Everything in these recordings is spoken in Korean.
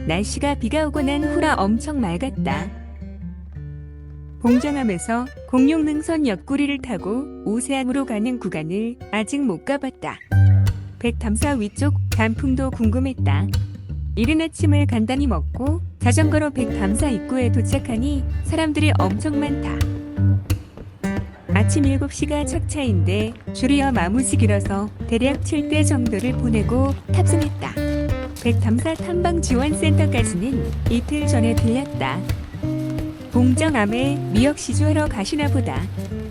날씨가 비가 오고 난 후라 엄청 맑았다. 봉정암에서 공룡능선 옆구리를 타고 오세암으로 가는 구간을 아직 못 가봤다. 백담사 위쪽 단풍도 궁금했다. 이른 아침을 간단히 먹고 자전거로 백담사 입구에 도착하니 사람들이 엄청 많다. 아침 7시가 첫 차인데 줄이어 마무지 길어서 대략 7대 정도를 보내고 탑승했다. 백담사 탐방지원센터까지는 이틀 전에 들렸다. 봉정암에 미역 시주하러 가시나 보다.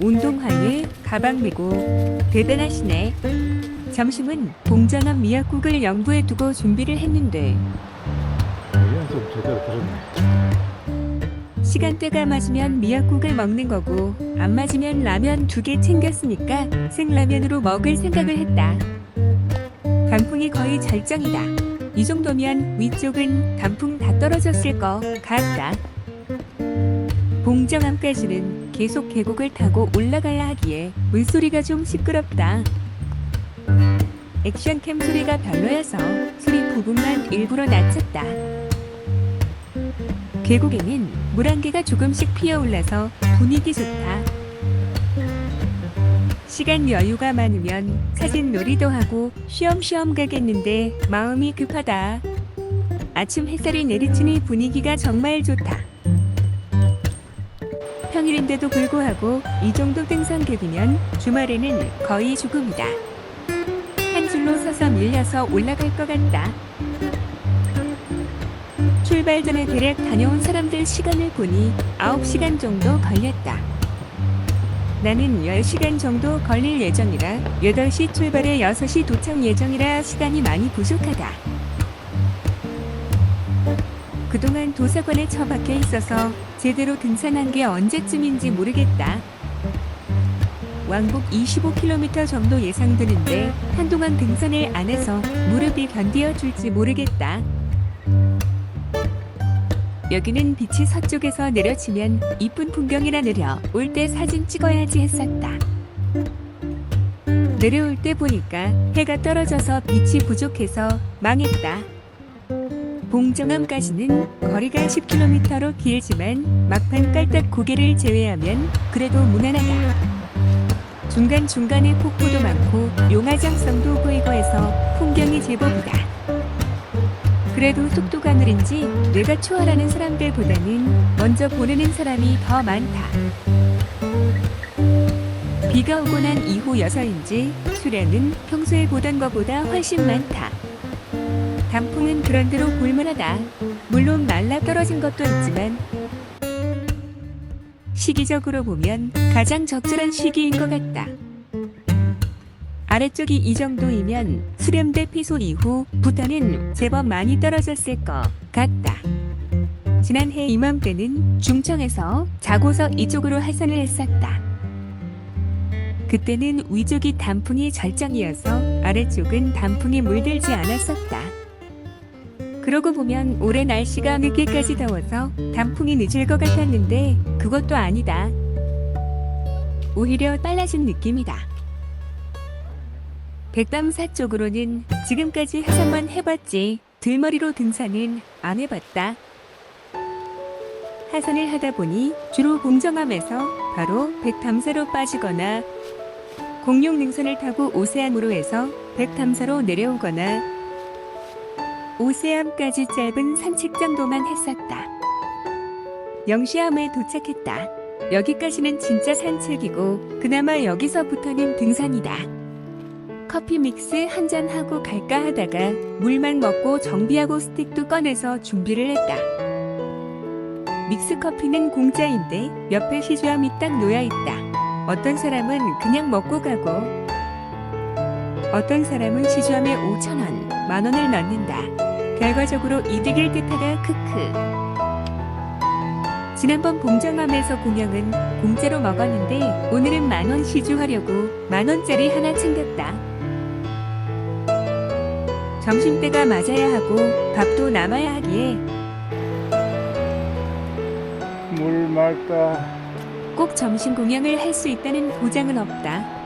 운동화에 가방 메고 대단하시네. 점심은 봉정암 미역국을 영부에 두고 준비를 했는데 좀 제대로 들었네. 시간대가 맞으면 미역국을 먹는 거고 안 맞으면 라면 2개 챙겼으니까 생라면으로 먹을 생각을 했다. 단풍이 거의 절정이다. 이 정도면 위쪽은 단풍 다 떨어졌을 거 같다. 봉정암까지는 계속 계곡을 타고 올라가야 하기에 물소리가 좀 시끄럽다. 액션캠 소리가 별로여서 소리 부분만 일부러 낮췄다. 계곡에는 물안개가 조금씩 피어올라서 분위기 좋다. 시간 여유가 많으면 사진 놀이도 하고 쉬엄쉬엄 가겠는데 마음이 급하다. 아침 햇살이 내리치니 분위기가 정말 좋다. 평일인데도 불구하고 이 정도 등산객이면 주말에는 거의 죽음이다. 한 줄로 서서 밀려서 올라갈 것 같다. 출발 전에 대략 다녀온 사람들 시간을 보니 9시간 정도 걸렸다. 나는 10시간 정도 걸릴 예정이라 8시 출발에 6시 도착 예정이라 시간이 많이 부족하다. 그동안 도서관에 처박혀 있어서 제대로 등산한 게 언제쯤인지 모르겠다. 왕복 25km 정도 예상되는데 한동안 등산을 안 해서 무릎이 견디어줄지 모르겠다. 여기는 빛이 서쪽에서 내려치면 이쁜 풍경이라 내려 올 때 사진 찍어야지 했었다. 내려올 때 보니까 해가 떨어져서 빛이 부족해서 망했다. 봉정암까지는 거리가 10km로 길지만 막판 깔딱 고개를 제외하면 그래도 무난하다. 중간중간에 폭포도 많고 용화장성도 보이고 해서 풍경이 제법이다. 그래도 속도가 느린지 뇌가 초월하는 사람들보다는 먼저 보내는 사람이 더 많다. 비가 오고 난 이후여서인지 수량은 평소에 보던 것보다 훨씬 많다. 단풍은 그런대로 볼만하다. 물론 말라 떨어진 것도 있지만 시기적으로 보면 가장 적절한 시기인 것 같다. 아래쪽이 이 정도이면 수렴대 피소 이후부터는 제법 많이 떨어졌을 것 같다. 지난해 이맘때는 중청에서 자고서 이쪽으로 하산을 했었다. 그때는 위쪽이 단풍이 절정이어서 아래쪽은 단풍이 물들지 않았었다. 그러고 보면 올해 날씨가 늦게까지 더워서 단풍이 늦을 것 같았는데 그것도 아니다. 오히려 빨라진 느낌이다. 백담사 쪽으로는 지금까지 하산만 해봤지 들머리로 등산은 안 해봤다. 하산을 하다 보니 주로 봉정암에서 바로 백담사로 빠지거나 공룡능선을 타고 오세암으로 해서 백담사로 내려오거나 오세암까지 짧은 산책 정도만 했었다. 영시암에 도착했다. 여기까지는 진짜 산책이고 그나마 여기서부터는 등산이다. 커피 믹스 한잔 하고 갈까 하다가 물만 먹고 정비하고 스틱도 꺼내서 준비를 했다. 믹스 커피는 공짜인데 옆에 시주함이 딱 놓여있다. 어떤 사람은 그냥 먹고 가고 어떤 사람은 시주함에 5,000원, 만원을 넣는다. 결과적으로 이득일 듯하다. 크크. 지난번 봉정암에서 공양은 공짜로 먹었는데 오늘은 만원 시주하려고 만원짜리 하나 챙겼다. 점심때가 맞아야 하고 밥도 남아야 하기에 물 맑다. 꼭 점심 공양을 할 수 있다는 보장은 없다.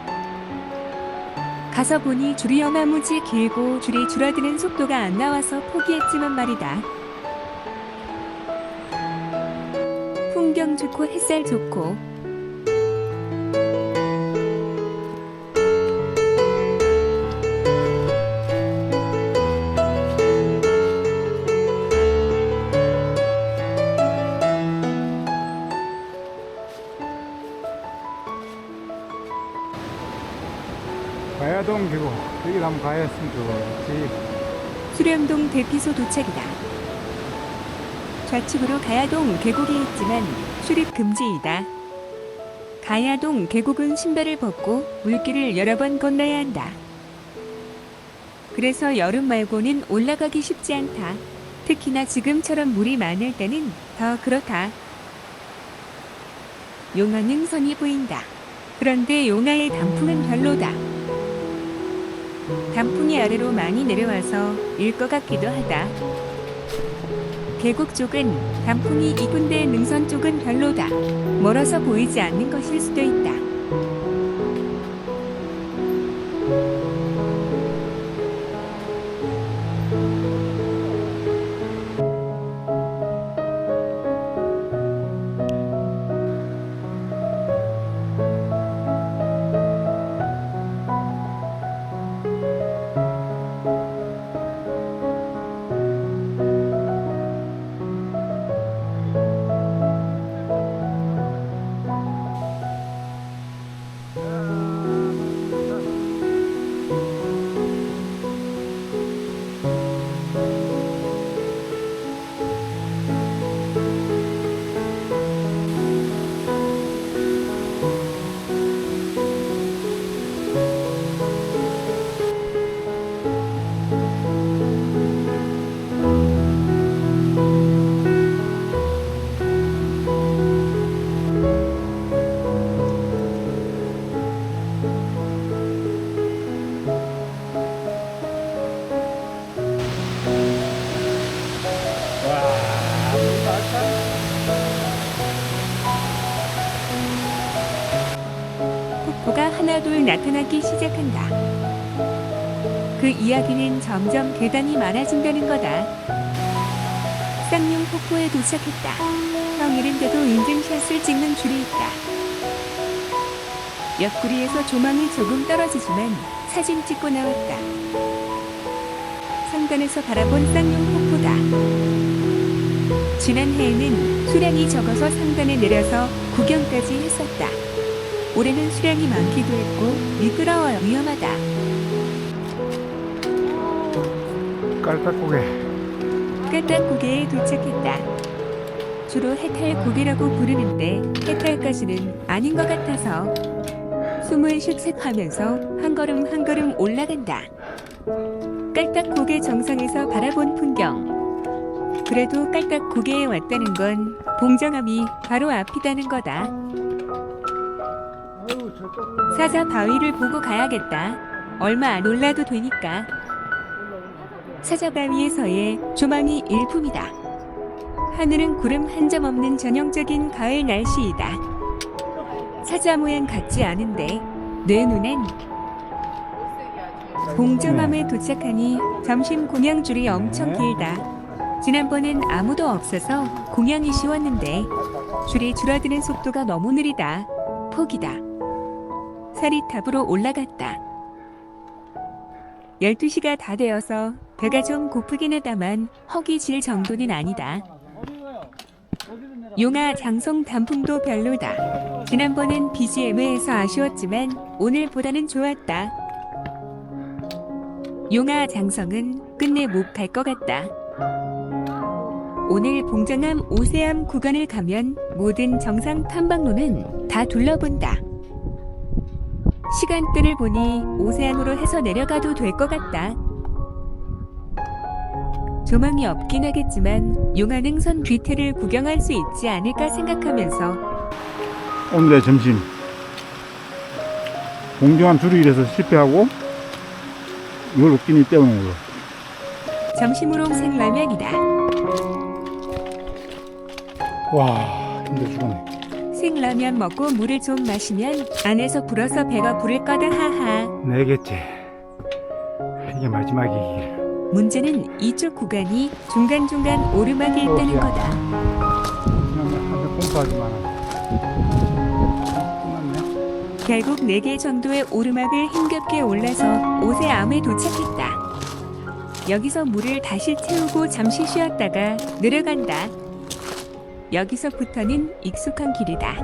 가서 보니 줄이 어마무지 길고 줄이 줄어드는 속도가 안 나와서 포기했지만 말이다. 풍경 좋고 햇살 좋고 가야동 계곡 여기 한번 가야했으면 좋지. 수령동 대피소 도착이다. 좌측으로 가야동 계곡이 있지만 출입 금지이다. 가야동 계곡은 신발을 벗고 물길을 여러 번 건너야 한다. 그래서 여름 말고는 올라가기 쉽지 않다. 특히나 지금처럼 물이 많을 때는 더 그렇다. 용화 능선이 보인다. 그런데 용화의 단풍은 별로다. 단풍이 아래로 많이 내려와서 일 것 같기도 하다. 계곡 쪽은 단풍이 이쁜데 능선 쪽은 별로다. 멀어서 보이지 않는 것일 수도 있다. 폭포가 하나둘 나타나기 시작한다. 그 이야기는 점점 계단이 많아진다는 거다. 쌍용 폭포에 도착했다. 평일인데도 인증샷을 찍는 줄이 있다. 옆구리에서 조망이 조금 떨어지지만 사진 찍고 나왔다. 상단에서 바라본 쌍용 폭포다. 지난해에는 수량이 적어서 상단에 내려서 구경까지 했었다. 올해는 수량이 많기도 했고 미끄러워 위험하다. 깔딱고개. 깔딱고개에 도착했다. 주로 해탈고개라고 부르는데 해탈까지는 아닌 것 같아서 숨을 슉슉 하면서 한 걸음 한 걸음 올라간다. 깔딱고개 정상에서 바라본 풍경. 그래도 깔딱고개에 왔다는 건 봉정암이 바로 앞이다는 거다. 사자 바위를 보고 가야겠다. 얼마 안 올라도 되니까. 사자 바위에서의 조망이 일품이다. 하늘은 구름 한 점 없는 전형적인 가을 날씨이다. 사자 모양 같지 않은데 내 눈엔 봉정암에 도착하니 점심 공양줄이 엄청 길다. 지난번엔 아무도 없어서 공양이 쉬웠는데 줄이 줄어드는 속도가 너무 느리다. 포기다. 사리탑으로 올라갔다. 12시가 다 되어서 배가 좀 고프긴 하다만 허기 질 정도는 아니다. 용화 장성 단풍도 별로다. 지난번엔 BGM에서 아쉬웠지만 오늘보다는 좋았다. 용화 장성은 끝내 못 갈 것 같다. 오늘 봉정암 오세암 구간을 가면 모든 정상 탐방로는 다 둘러본다. 시간대를 보니 오세안으로 해서 내려가도 될 것 같다. 조망이 없긴 하겠지만 용화 능선 뒤태를 구경할 수 있지 않을까 생각하면서 오늘의 점심 봉정암 줄이 이래서 실패하고 이걸 웃기니 때우는 걸로. 점심으로 생라면이다. 와 힘들어 죽었네. 생라면 먹고 물을 좀 마시면 안에서 불어서 배가 부를 거다 하하. 네 개째. 이게 마지막이길. 문제는 이쪽 구간이 중간중간 오르막이 있다는 거다. 감사하지만 끝났네. 결국 4개 정도의 오르막을 힘겹게 올라서 오세암에 도착했다. 여기서 물을 다시 채우고 잠시 쉬었다가 내려간다. 여기서부터는 익숙한 길이다.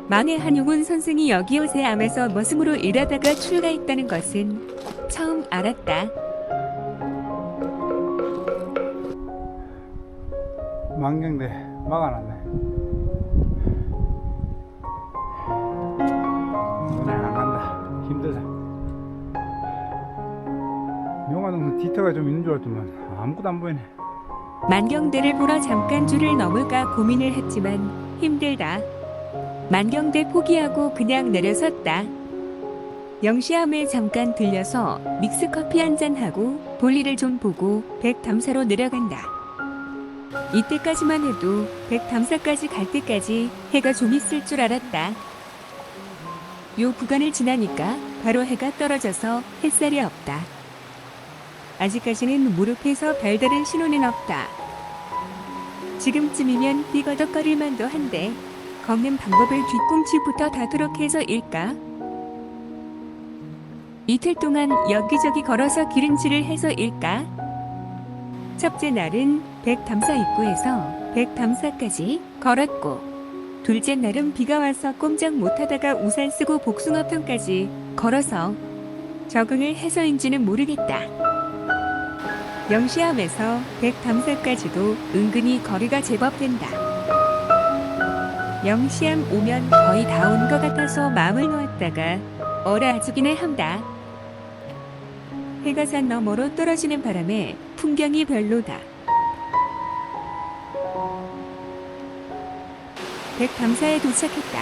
만해 한용운 선생이 여기 오세암에서 머슴으로 일하다가 출가했다는 것은 처음 알았다. 만경대 막아놨네. 눈에 안 간다. 힘들다. 용화동선 뒤터가 좀 있는 줄 알았더만 아무것도 안 보이네. 만경대를 보러 잠깐 줄을 넘을까 고민을 했지만 힘들다. 만경대 포기하고 그냥 내려섰다. 영시암에 잠깐 들려서 믹스커피 한잔하고 볼일을 좀 보고 백담사로 내려간다. 이때까지만 해도 백담사까지 갈 때까지 해가 좀 있을 줄 알았다. 요 구간을 지나니까 바로 해가 떨어져서 햇살이 없다. 아직까지는 무릎에서 별다른 신호는 없다. 지금쯤이면 삐거덕거릴 만도 한데 걷는 방법을 뒤꿈치부터 닿도록 해서일까? 이틀 동안 여기저기 걸어서 기름칠을 해서일까? 첫째 날은 백담사 입구에서 백담사까지 걸었고, 둘째 날은 비가 와서 꼼짝 못하다가 우산 쓰고 복숭아편까지 걸어서 적응을 해서인지는 모르겠다. 영시암에서 백담사까지도 은근히 거리가 제법 된다. 영시암 오면 거의 다 온 것 같아서 마음을 놓았다가 얼어아주기는 한다. 해가 산 너머로 떨어지는 바람에 풍경이 별로다. 백담사에 도착했다.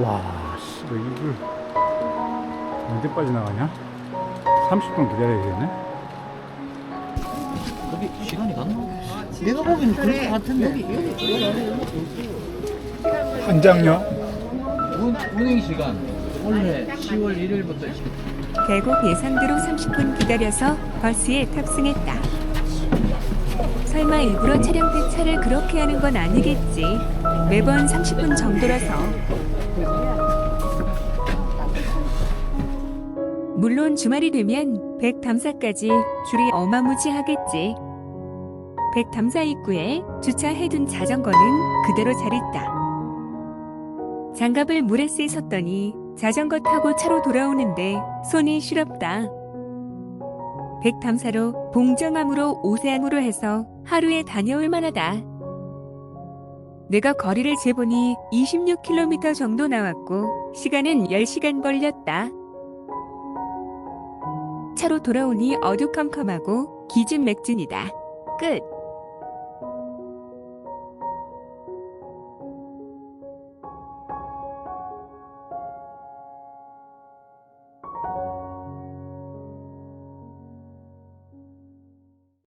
와, 씨, 이걸 언제 빠져나가냐? 30분 기다려야겠네. 여기 시간이 갔나? 내가 보기엔 그럴 것 같은데. 한장요? 운행 시간 원래 10월 1일부터 결국 예상대로 30분 기다려서 버스에 탑승했다. 설마 일부러 촬영 때 차를 그렇게 하는 건 아니겠지. 매번 30분 정도라서. 물론 주말이 되면 백담사까지 줄이 어마무지하겠지. 백담사 입구에 주차해둔 자전거는 그대로 잘 있다. 장갑을 물에 씻었더니 자전거 타고 차로 돌아오는데 손이 시렵다. 백담사로 봉정암으로 오세암으로 해서 하루에 다녀올 만하다. 내가 거리를 재보니 26km 정도 나왔고 시간은 10시간 걸렸다. 차로 돌아오니 어두컴컴하고 기진맥진이다. 끝.